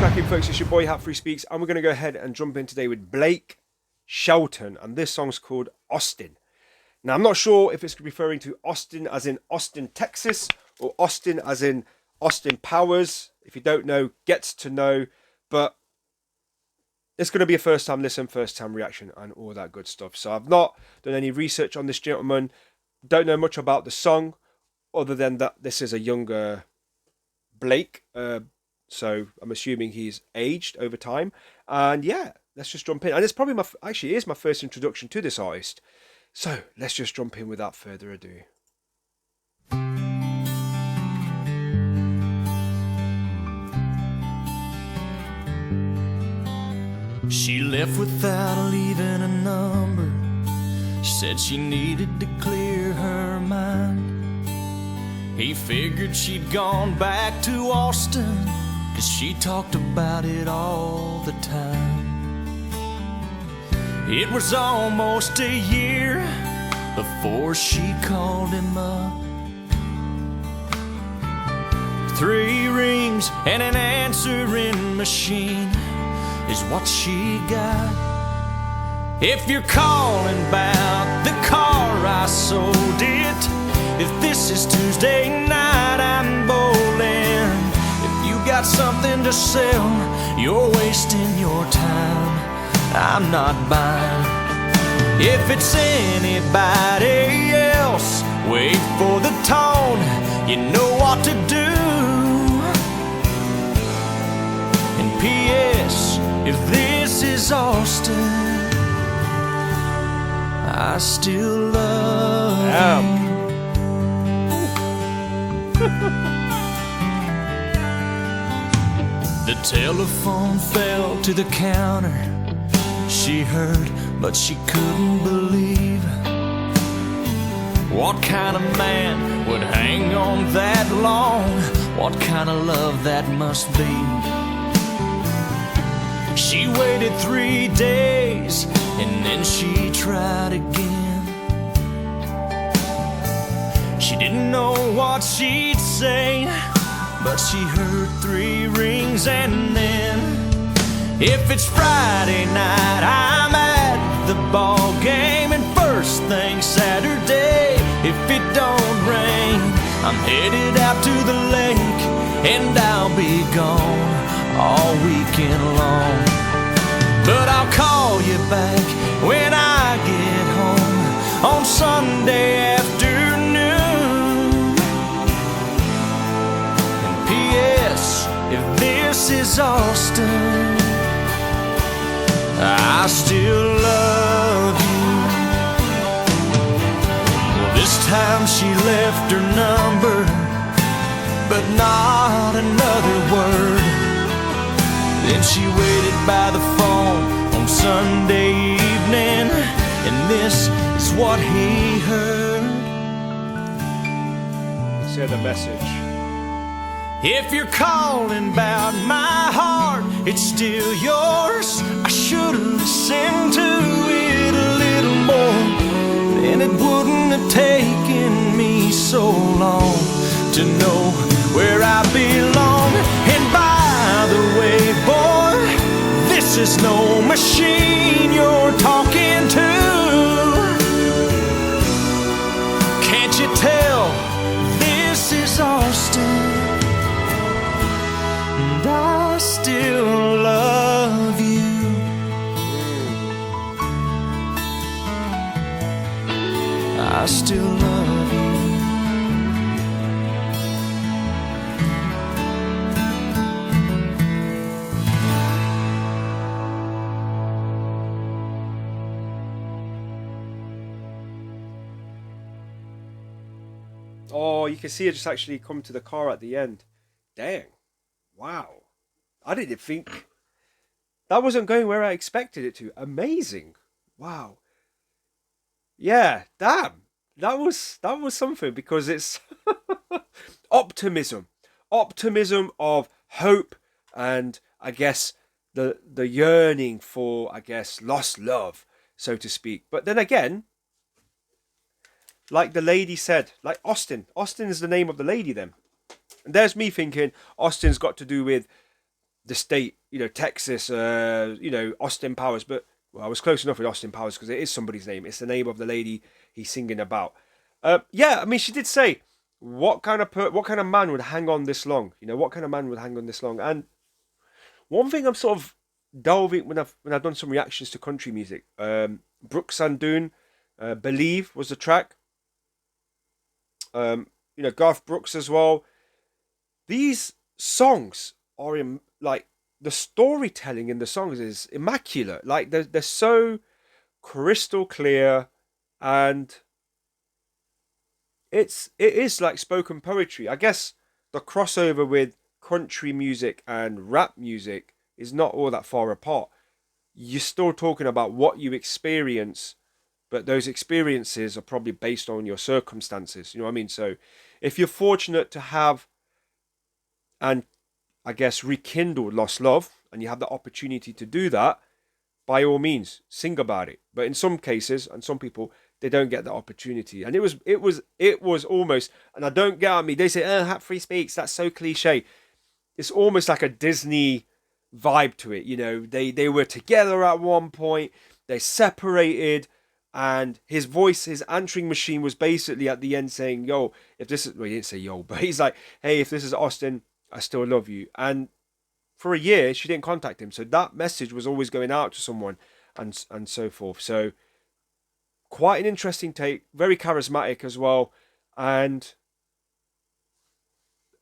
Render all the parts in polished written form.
cracking, folks? It's your boy Hatfree Speaks, and we're going to go ahead and jump in today with Blake Shelton, and this song's called Austin. Now, I'm not sure if it's referring to Austin as in Austin, Texas, or Austin as in Austin Powers. If you don't know, get to know. But it's going to be a first time listen, first time reaction, and all that good stuff. So I've not done any research on this gentleman. Don't know much about the song, other than that this is a younger Blake. So I'm assuming he's aged over time. And yeah, let's just jump in. And it's probably actually is my first introduction to this artist. So let's just jump in without further ado. She left without leaving a number. Said she needed to clear her mind. He figured she'd gone back to Austin, 'cause she talked about it all the time. It was almost a year before she called him up. 3 rings and an answering machine is what she got. If you're calling about the car, I sold it. If this is Tuesday night, I'm bowling. If you got something to sell, you're wasting your time. I'm not buying. If it's anybody else, wait for the tone. You know what to do. And P.S. if this is Austin, I still love you. The telephone fell to the counter. She heard, but she couldn't believe. What kind of man would hang on that long? What kind of love that must be? She waited 3 days, and then she tried again. She didn't know what she'd say, but she heard 3 rings, and then if it's Friday night, I'm at the ball game, and first thing Saturday, if it don't rain, I'm headed out to the lake, and I'll be gone all weekend long. But I'll call you back when I get home on Sunday afternoon. And P.S. if this is Austin, I still love you. Well, this time she left her number, but not another word. Then she waited by the phone on Sunday evening, and this is what he heard. Say the message. If you're calling about my heart, it's still yours. I should've listened to it a little more, then it wouldn't have taken me so long to know where I belong. And by the way, boy, this is no machine you're talking to. Can't you tell this is Austin? And I still love you. I still love you. Oh, you can see it just actually come to the car at the end. Dang. Wow. I didn't think that wasn't going where I expected it to. Amazing. Wow. Yeah, damn. That was something, because it's optimism. Optimism of hope, and I guess the yearning for, I guess, lost love, so to speak. But then again, like the lady said, like Austin is the name of the lady then. And there's me thinking Austin's got to do with the state, Texas, Austin Powers. But well, I was close enough with Austin Powers because it is somebody's name. It's the name of the lady he's singing about. Yeah, I mean, she did say what kind of man would hang on this long? What kind of man would hang on this long? And one thing I'm sort of delving when I've done some reactions to country music. Brooks and Dunn, Believe was the track. Garth Brooks as well. These songs are like the storytelling in the songs is immaculate. Like they're so crystal clear, and it is like spoken poetry. I guess the crossover with country music and rap music is not all that far apart. You're still talking about what you experience, but those experiences are probably based on your circumstances. You know what I mean? So if you're fortunate to have, and I guess, rekindled lost love, and you have the opportunity to do that, by all means, sing about it. But in some cases, and some people, they don't get the opportunity. And it was almost, and I don't get at me, they say, oh, Hat Free Speaks, that's so cliche. It's almost like a Disney vibe to it. They were together at one point, they separated, and his voice, his answering machine was basically at the end saying, yo, if this is, well, he didn't say yo, but he's like, hey, if this is Austin, I still love you. And for a year, she didn't contact him. So that message was always going out to someone, and so forth. So quite an interesting take, very charismatic as well. And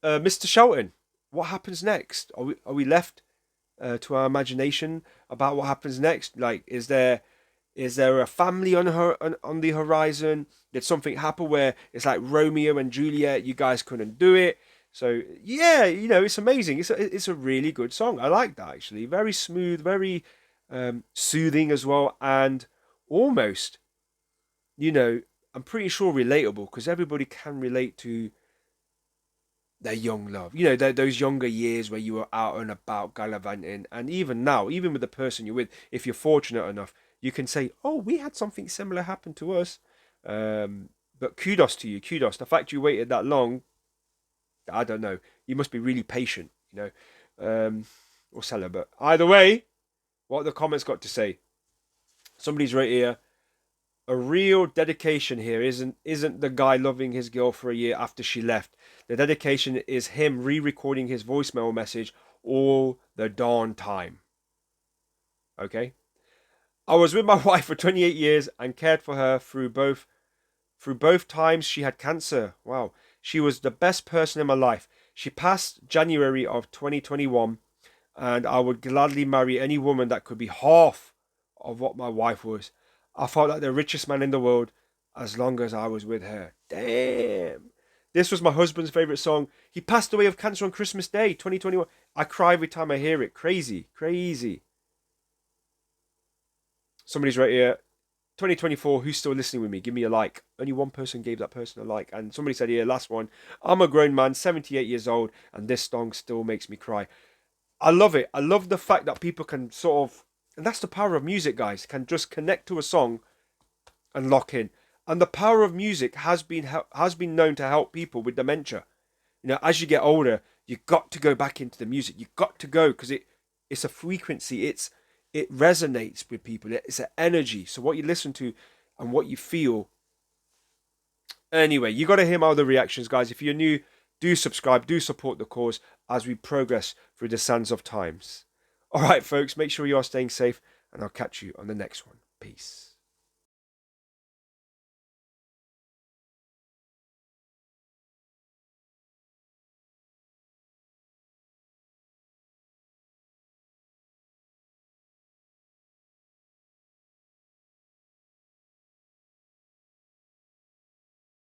Mr. Shelton, what happens next? Are we left to our imagination about what happens next? Like, is there a family on the horizon? Did something happen where it's like Romeo and Juliet? You guys couldn't do it. So yeah, it's amazing. It's a really good song. I like that actually. Very smooth, very soothing as well, and almost, I'm pretty sure relatable because everybody can relate to their young love. Those younger years where you were out and about gallivanting, and even now, even with the person you're with, if you're fortunate enough, you can say, "Oh, we had something similar happen to us." But kudos to you, kudos. The fact you waited that long, I don't know. You must be really patient, or celibate. Either way, what the comments got to say. Somebody's right here. A real dedication here isn't the guy loving his girl for a year after she left. The dedication is him re-recording his voicemail message all the darn time. Okay? I was with my wife for 28 years and cared for her through both times she had cancer. Wow. She was the best person in my life. She passed January of 2021, and I would gladly marry any woman that could be half of what my wife was. I felt like the richest man in the world as long as I was with her. Damn. This was my husband's favourite song. He passed away of cancer on Christmas Day, 2021. I cry every time I hear it. Crazy, crazy. Somebody's right here. 2024, who's still listening with me? Give me a like. Only one person gave that person a like. And somebody said here, last one, I'm a grown man, 78 years old, and this song still makes me cry. I love it. I love the fact that people can sort of, and that's the power of music, guys, can just connect to a song and lock in. And the power of music has been known to help people with dementia. As you get older, you've got to go back into the music. You've got to go because it's a frequency. It resonates with people. It's an energy. So what you listen to and what you feel. Anyway, you got to hear my other reactions, guys. If you're new, do subscribe, do support the cause as we progress through the sands of times. All right, folks, make sure you are staying safe, and I'll catch you on the next one. Peace.